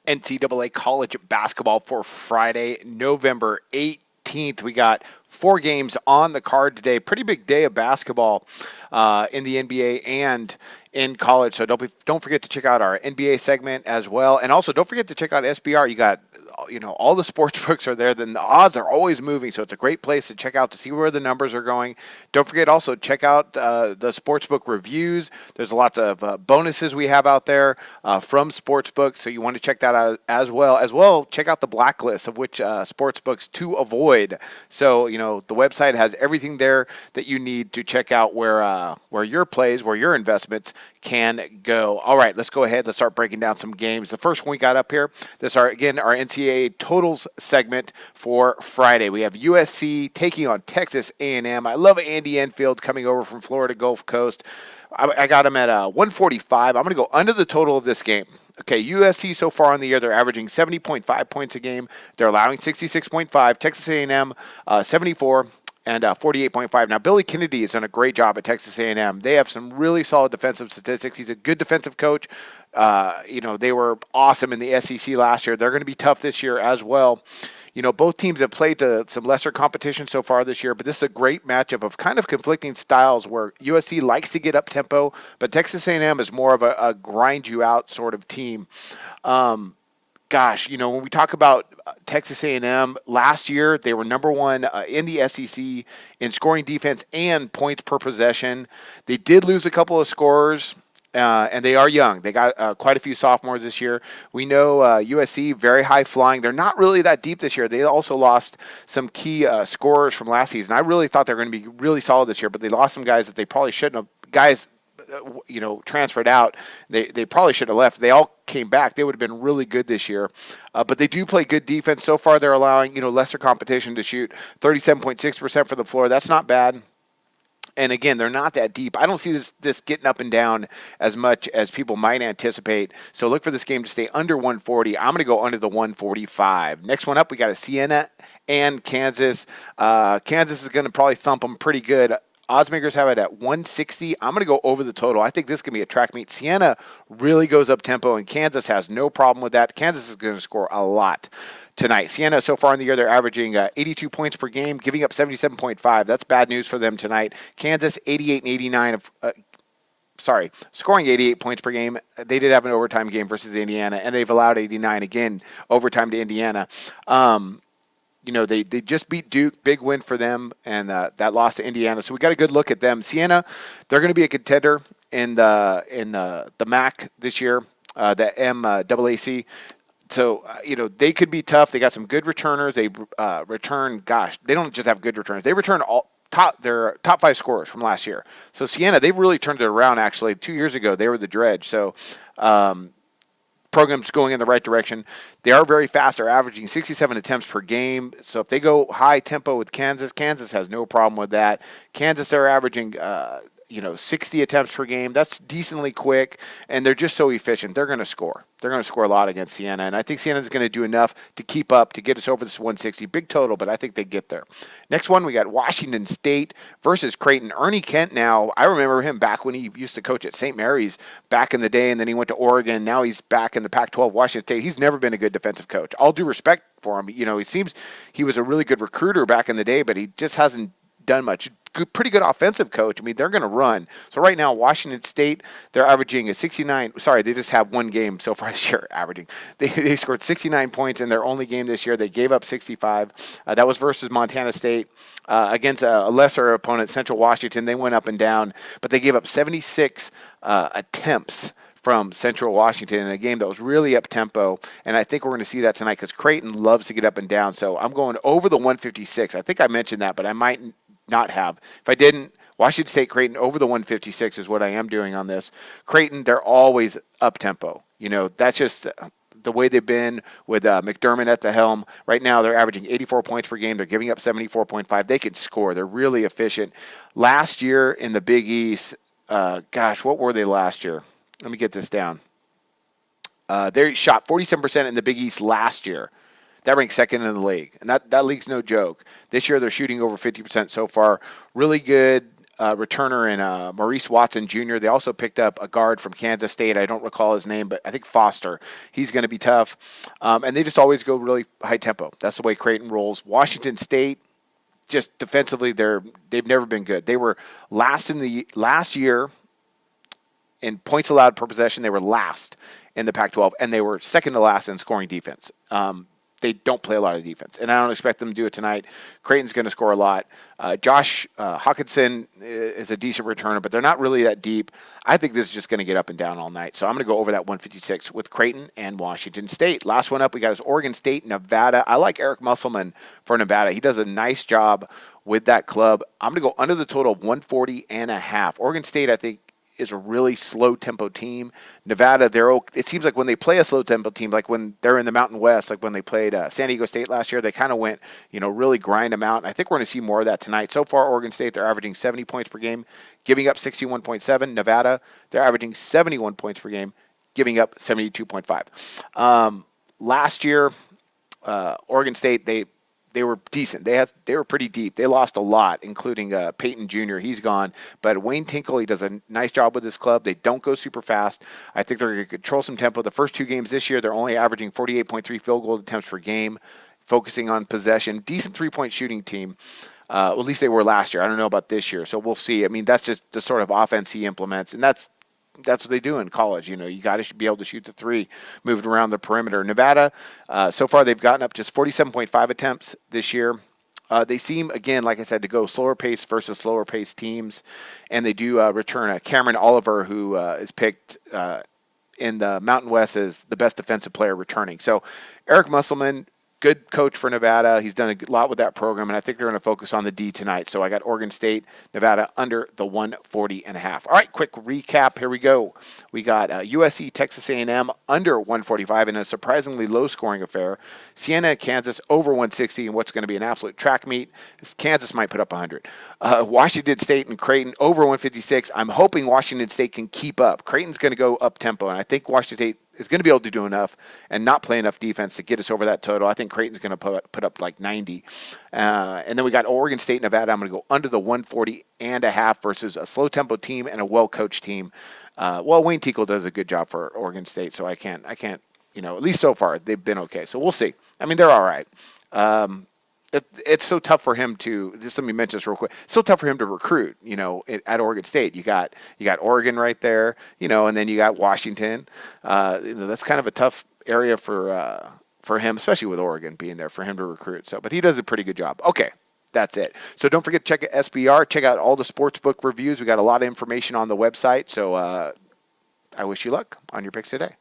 NCAA college basketball for Friday, November 18th. We got 4 games on the card today. Pretty big day of basketball in the NBA and in college. So don't forget to check out our NBA segment as well, and also don't forget to check out SBR. You got all the sports books are there. Then the odds are always moving, so it's a great place to check out to see where the numbers are going. Don't forget also check out the sportsbook reviews. There's lots of bonuses we have out there from sportsbooks, so you want to check that out as well. As well, check out the blacklist of which sportsbooks to avoid. So the website has everything there that you need to check out where your plays, where your investments can go. All right, let's go ahead. Let's start breaking down some games. The first one we got up here. This are again our NCAA totals segment for Friday. We have USC taking on Texas A&M. I love Andy Enfield coming over from Florida Gulf Coast. I got him at 145. I'm going to go under the total of this game. Okay, USC so far on the year, they're averaging 70.5 points a game. They're allowing 66.5. Texas A&M, 74 and 48.5. Now, Billy Kennedy has done a great job at Texas A&M. They have some really solid defensive statistics. He's a good defensive coach. They were awesome in the SEC last year. They're going to be tough this year as well. Both teams have played to some lesser competition so far this year, but this is a great matchup of kind of conflicting styles where USC likes to get up tempo, but Texas A&M is more of a grind you out sort of team. When we talk about Texas A&M last year, they were number one in the SEC in scoring defense and points per possession. They did lose a couple of scorers. And they are young. They got quite a few sophomores this year. We know USC, very high flying. They're not really that deep this year. They also lost some key scorers from last season. I really thought they were going to be really solid this year, but they lost some guys that they probably shouldn't have. Guys, transferred out. They probably should have left. They all came back. They would have been really good this year. But they do play good defense. So far, they're allowing lesser competition to shoot 37.6% from the floor. That's not bad. And again, they're not that deep. I don't see this getting up and down as much as people might anticipate. So look for this game to stay under 140. I'm going to go under the 145. Next one up, we got a Siena and Kansas. Kansas is going to probably thump them pretty good. Odds makers have it at 160. I'm going to go over the total. I think this can be a track meet. Siena really goes up tempo, and Kansas has no problem with that. Kansas is going to score a lot tonight. Siena, so far in the year, they're averaging 82 points per game, giving up 77.5. That's bad news for them tonight. Kansas, 88 and 89 scoring 88 points per game. They did have an overtime game versus Indiana, and they've allowed 89 again, overtime to Indiana. They just beat Duke, big win for them, and that loss to Indiana. So we got a good look at them. Siena, they're going to be a contender in the MAC this year, the MAAC. So they could be tough. They got some good returners. They return. Gosh, they don't just have good returners. They return their top 5 scorers from last year. So Siena, they've really turned it around. Actually, 2 years ago they were the dredge. So. Program's going in the right direction. They are very fast. They're averaging 67 attempts per game. So if they go high tempo with Kansas has no problem with that. Kansas, they're averaging 60 attempts per game. That's decently quick, and they're just so efficient. They're going to score. They're going to score a lot against Siena, and I think Siena is going to do enough to keep up, to get us over this 160. Big total, but I think they get there. Next one, we got Washington State versus Creighton. Ernie Kent now, I remember him back when he used to coach at St. Mary's back in the day, and then he went to Oregon. Now he's back in the Pac-12, Washington State. He's never been a good defensive coach. All due respect for him. It seems he was a really good recruiter back in the day, but he just hasn't done much. Pretty good offensive coach. I mean, they're going to run. So right now, Washington State, they're averaging a 69. Sorry, they just have one game so far this year averaging. They scored 69 points in their only game this year. They gave up 65. That was versus Montana State against a lesser opponent, Central Washington. They went up and down, but they gave up 76 attempts from Central Washington in a game that was really up-tempo, and I think we're going to see that tonight because Creighton loves to get up and down. So I'm going over the 156. I think I mentioned that, but I might not have. If I didn't, Washington State Creighton over the 156 is what I am doing on this. Creighton, they're always up-tempo. That's just the way they've been with McDermott at the helm. Right now, they're averaging 84 points per game. They're giving up 74.5. They can score. They're really efficient. Last year in the Big East, what were they last year? Let me get this down. They shot 47% in the Big East last year. That ranks second in the league, and that league's no joke. This year they're shooting over 50% so far. Really good returner in Maurice Watson Jr. They also picked up a guard from Kansas State. I don't recall his name, but I think Foster. He's going to be tough. And they just always go really high tempo. That's the way Creighton rolls. Washington State, just defensively, they've never been good. They were last year in points allowed per possession. They were last in the Pac-12, and they were second to last in scoring defense. They don't play a lot of defense, and I don't expect them to do it tonight. Creighton's going to score a lot. Josh Hawkinson is a decent returner, but they're not really that deep. I think this is just going to get up and down all night. So I'm going to go over that 156 with Creighton and Washington State. Last one up, we got is Oregon State, Nevada. I like Eric Musselman for Nevada. He does a nice job with that club. I'm going to go under the total of 140.5. Oregon State, I think, is a really slow tempo team. Nevada, it seems like when they play a slow tempo team, like when they're in the Mountain West, like when they played San Diego State last year, they kind of went, really grind them out. And I think we're going to see more of that tonight. So far, Oregon State, they're averaging 70 points per game, giving up 61.7. Nevada, they're averaging 71 points per game, giving up 72.5. Last year, Oregon State, they were decent. They were pretty deep. They lost a lot, including Peyton Jr. He's gone. But Wayne Tinkle, he does a nice job with this club. They don't go super fast. I think they're going to control some tempo. The first two games this year, they're only averaging 48.3 field goal attempts per game, focusing on possession. Decent three-point shooting team. At least they were last year. I don't know about this year, so we'll see. I mean, that's just the sort of offense he implements, and that's what they do in college. You got to be able to shoot the three, moving around the perimeter. Nevada, so far they've gotten up just 47.5 attempts this year. They seem, again, like I said, to go slower pace versus slower pace teams, and they do return Cameron Oliver, who is picked in the Mountain West as the best defensive player returning. So Eric Musselman, good coach for Nevada. He's done a lot with that program, and I think they're going to focus on the D tonight. So I got Oregon State, Nevada under the 140.5. All right, quick recap. Here we go. We got USC, Texas A&M under 145 in a surprisingly low-scoring affair. Siena, Kansas over 160 in what's going to be an absolute track meet. Kansas might put up 100. Washington State and Creighton over 156. I'm hoping Washington State can keep up. Creighton's going to go up tempo, and I think Washington State is going to be able to do enough and not play enough defense to get us over that total. I think Creighton's going to put up like 90. And then we got Oregon State, Nevada. I'm going to go under the 140.5 versus a slow tempo team and a well-coached team. Wayne Tinkle does a good job for Oregon State, so I can't, at least so far, they've been okay. So we'll see. I mean, they're all right. It's so tough for him to, just let me mention this real quick, it's so tough for him to recruit, at Oregon State. You got Oregon right there, and then you got Washington. That's kind of a tough area for him, especially with Oregon being there, for him to recruit. So, but he does a pretty good job. Okay, that's it. So don't forget to check out SBR, check out all the sportsbook reviews. We got a lot of information on the website. So I wish you luck on your picks today.